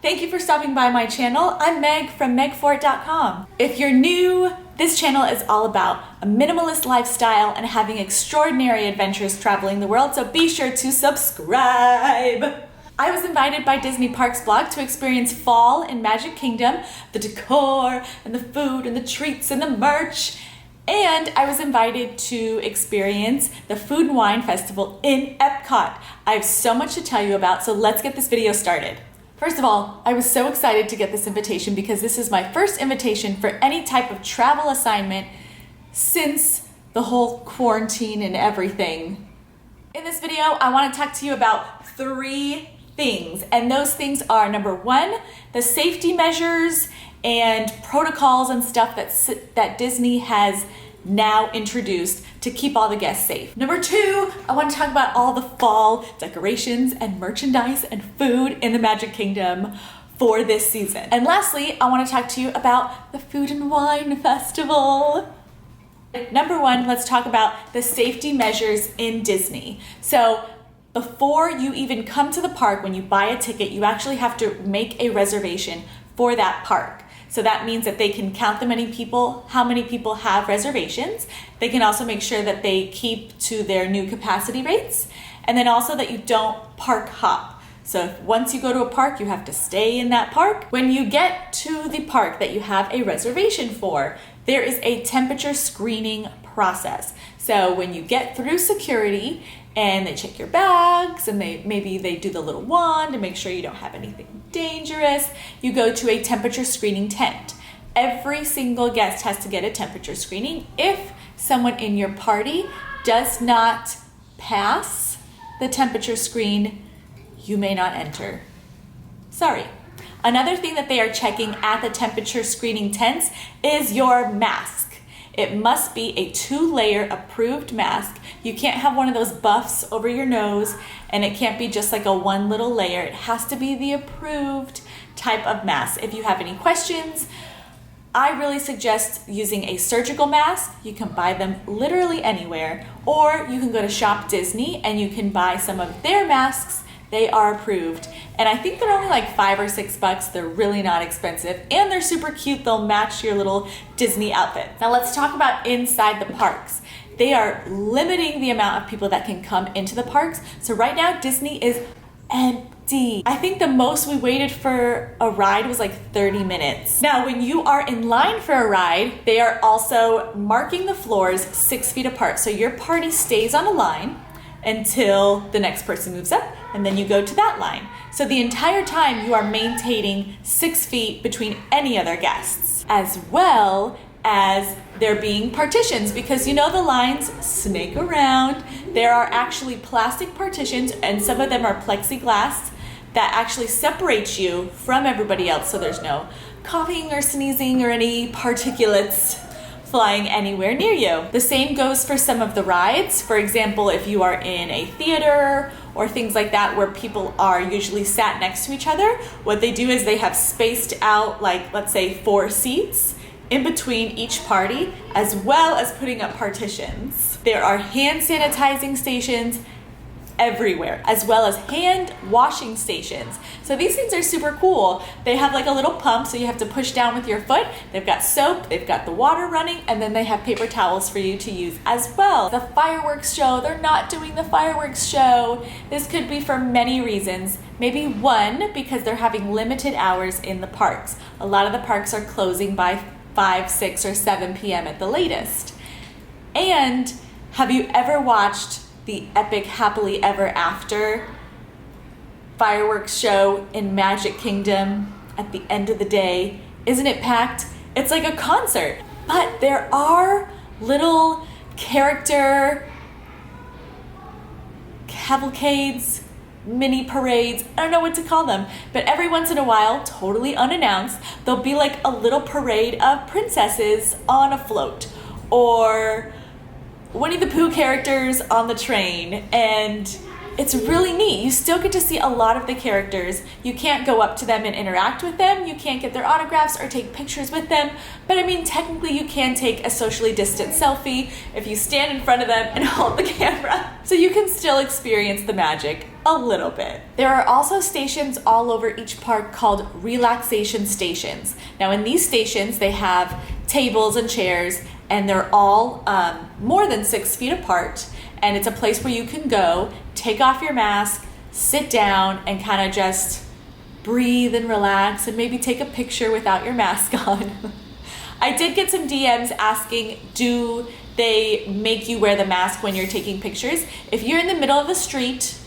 Thank you for stopping by my channel. I'm Meg from megfort.com. If you're new, this channel is all about a minimalist lifestyle and having extraordinary adventures traveling the world, so be sure to subscribe. I was invited by Disney Parks Blog to experience fall in Magic Kingdom, the decor and the food and the treats and the merch. And I was invited to experience the Food Wine Festival in Epcot. I have so much to tell you about, so let's get this video started. First of all, I was so excited to get this invitation because this is my first invitation for any type of travel assignment since the whole quarantine and everything. In this video, I want to talk to you about 3 things, and those things are: number 1, the safety measures and protocols and stuff that Disney has now introduced to keep all the guests safe. Number 2, I want to talk about all the fall decorations and merchandise and food in the Magic Kingdom for this season. And lastly, I want to talk to you about the Food and Wine Festival. Number 1, let's talk about the safety measures in Disney. So before you even come to the park, when you buy a ticket, you actually have to make a reservation for that park. So that means that they can count how many people have reservations. They can also make sure that they keep to their new capacity rates, and then also that you don't park hop. So once you go to a park, you have to stay in that park. When you get to the park that you have a reservation for, there is a temperature screening process. So when you get through security and they check your bags and maybe they do the little wand to make sure you don't have anything dangerous, you go to a temperature screening tent. Every single guest has to get a temperature screening. If someone in your party does not pass the temperature screen, you may not enter. Sorry. Another thing that they are checking at the temperature screening tents is your mask. It must be a 2-layer approved mask. You can't have one of those buffs over your nose, and it can't be just like a one little layer. It has to be the approved type of mask. If you have any questions, I really suggest using a surgical mask. You can buy them literally anywhere, or you can go to Shop Disney and you can buy some of their masks. They are approved, and I think they're only like $5 or $6. They're really not expensive, and they're super cute. They'll match your little Disney outfit. Now let's talk about inside the parks. They are limiting the amount of people that can come into the parks. So right now, Disney is empty. I think the most we waited for a ride was like 30 minutes. Now, when you are in line for a ride, they are also marking the floors 6 feet apart. So your party stays on a line until the next person moves up, and then you go to that line. So the entire time you are maintaining 6 feet between any other guests, as well as there being partitions, because you know the lines snake around. There are actually plastic partitions, and some of them are plexiglass that actually separates you from everybody else, so there's no coughing or sneezing or any particulates flying anywhere near you. The same goes for some of the rides. For example, if you are in a theater or things like that where people are usually sat next to each other, what they do is they have spaced out, like, let's say 4 seats in between each party, as well as putting up partitions. There are hand sanitizing stations everywhere, as well as hand washing stations. So these things are super cool. They have like a little pump, so you have to push down with your foot. They've got soap, they've got the water running, and then they have paper towels for you to use as well. The fireworks show, they're not doing the fireworks show. This could be for many reasons. Maybe 1, because they're having limited hours in the parks. A lot of the parks are closing by 5, 6, or 7 p.m. at the latest. And have you ever watched the epic Happily Ever After fireworks show in Magic Kingdom at the end of the day? Isn't it packed? It's like a concert. But there are little character cavalcades, mini parades, I don't know what to call them, but every once in a while, totally unannounced, there'll be like a little parade of princesses on a float, or Winnie the Pooh characters on the train, and It's really neat. You still get to see a lot of the characters. You can't go up to them and interact with them. You can't get their autographs or take pictures with them. But I mean, technically you can take a socially distant selfie if you stand in front of them and hold the camera. So you can still experience the magic a little bit. There are also stations all over each park called relaxation stations. Now in these stations, they have tables and chairs, and they're all more than 6 feet apart. And it's a place where you can go, take off your mask, sit down, and kind of just breathe and relax and maybe take a picture without your mask on. I did get some DMs asking, do they make you wear the mask when you're taking pictures? If you're in the middle of the street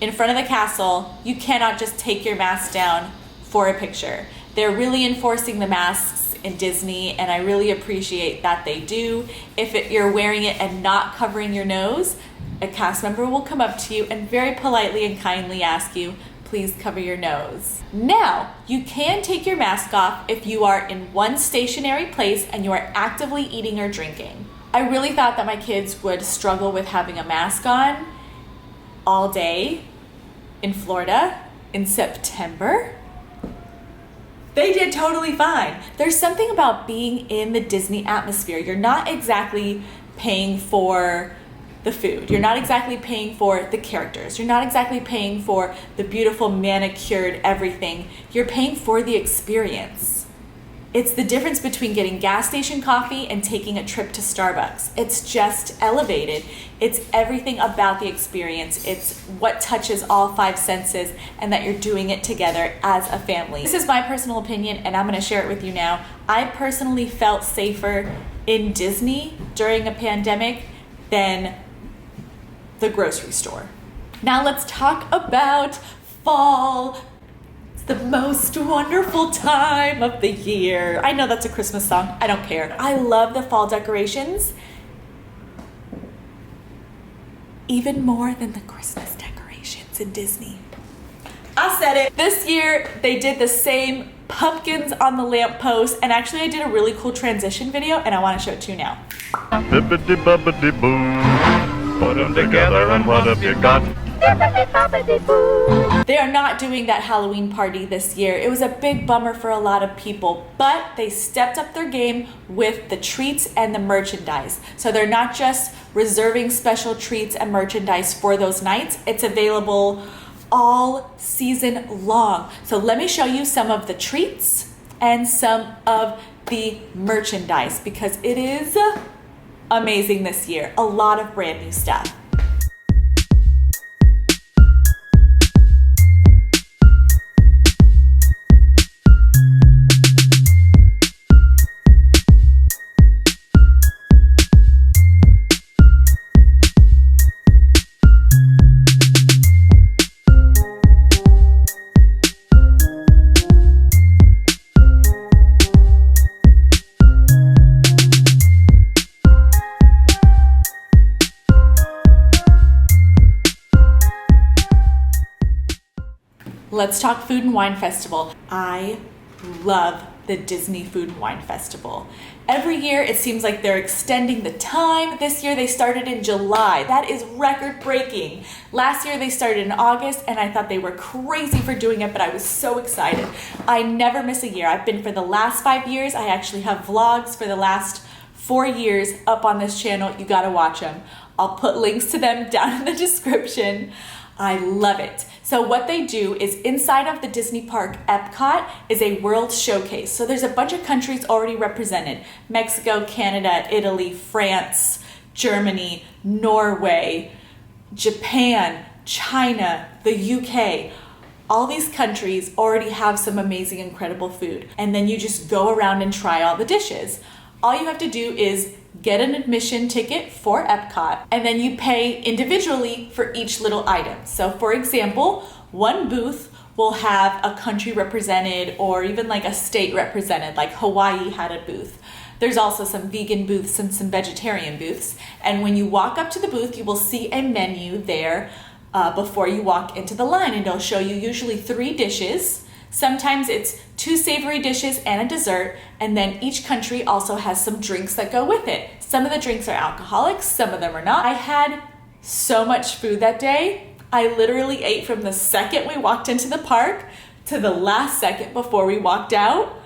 in front of the castle, you cannot just take your mask down for a picture. They're really enforcing the masks in Disney, and I really appreciate that they do. If you're wearing it and not covering your nose, a cast member will come up to you and very politely and kindly ask you, please cover your nose. Now, you can take your mask off if you are in one stationary place and you are actively eating or drinking. I really thought that my kids would struggle with having a mask on all day in Florida in September. They did totally fine. There's something about being in the Disney atmosphere. You're not exactly paying for the food. You're not exactly paying for the characters. You're not exactly paying for the beautiful manicured everything. You're paying for the experience. It's the difference between getting gas station coffee and taking a trip to Starbucks. It's just elevated. It's everything about the experience. It's what touches all 5 senses, and that you're doing it together as a family. This is my personal opinion, and I'm going to share it with you now. I personally felt safer in Disney during a pandemic than the grocery store. Now let's talk about fall. The most wonderful time of the year. I know that's a Christmas song. I don't care. I love the fall decorations even more than the Christmas decorations in Disney. I said it. This year they did the same pumpkins on the lamppost, and actually I did a really cool transition video, and I want to show it to you now. Bibbidi bobbidi boo. Put them together and what have you got? They are not doing that Halloween party this year. It was a big bummer for a lot of people, but they stepped up their game with the treats and the merchandise. So they're not just reserving special treats and merchandise for those nights. It's available all season long. So let me show you some of the treats and some of the merchandise, because it is amazing this year. A lot of brand new stuff. Let's talk Food and Wine Festival. I love the Disney Food and Wine Festival. Every year it seems like they're extending the time. This year they started in July. That is record breaking. Last year they started in August, and I thought they were crazy for doing it, but I was so excited. I never miss a year. I've been for the last 5 years. I actually have vlogs for the last 4 years up on this channel. You gotta watch them. I'll put links to them down in the description. I love it. So what they do is inside of the Disney park, Epcot is a world showcase. So there's a bunch of countries already represented. Mexico, Canada, Italy, France, Germany, Norway, Japan, China, the UK. All these countries already have some amazing, incredible food. And then you just go around and try all the dishes. All you have to do is get an admission ticket for Epcot, and then you pay individually for each little item. So for example, one booth will have a country represented, or even like a state represented, like Hawaii had a booth. There's also some vegan booths and some vegetarian booths. And when you walk up to the booth, you will see a menu there before you walk into the line, and it'll show you usually 3 dishes. Sometimes it's 2 savory dishes and a dessert, and then each country also has some drinks that go with it. Some of the drinks are alcoholic, some of them are not. I had so much food that day. I literally ate from the second we walked into the park to the last second before we walked out.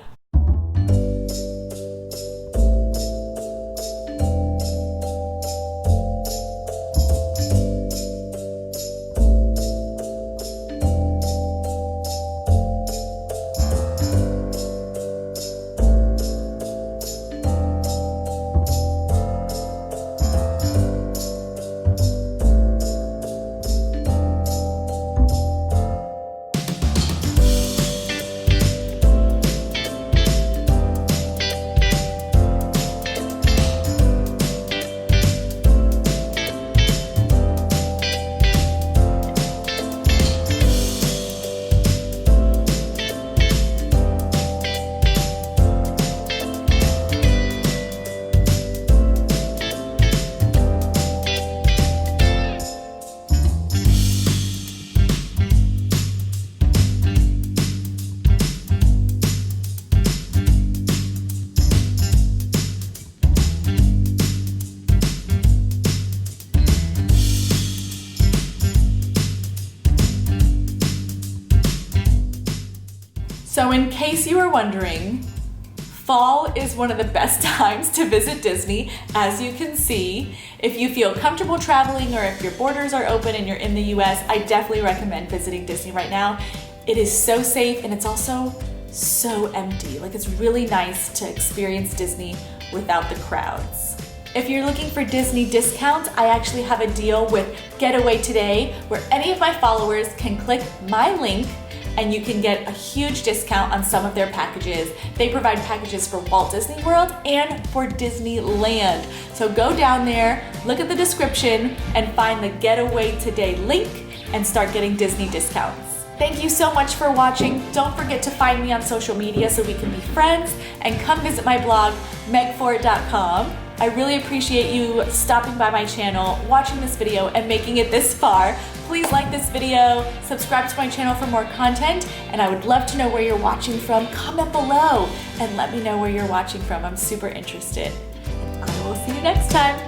So in case you were wondering, fall is one of the best times to visit Disney. As you can see, if you feel comfortable traveling or if your borders are open and you're in the US, I definitely recommend visiting Disney right now. It is so safe and it's also so empty. Like, it's really nice to experience Disney without the crowds. If you're looking for Disney discounts, I actually have a deal with Getaway Today where any of my followers can click my link and you can get a huge discount on some of their packages. They provide packages for Walt Disney World and for Disneyland. So go down there, look at the description, and find the Getaway Today link and start getting Disney discounts. Thank you so much for watching. Don't forget to find me on social media so we can be friends, and come visit my blog, megfort.com. I really appreciate you stopping by my channel, watching this video, and making it this far. Please like this video, subscribe to my channel for more content, and I would love to know where you're watching from. Comment below and let me know where you're watching from. I'm super interested. I will see you next time.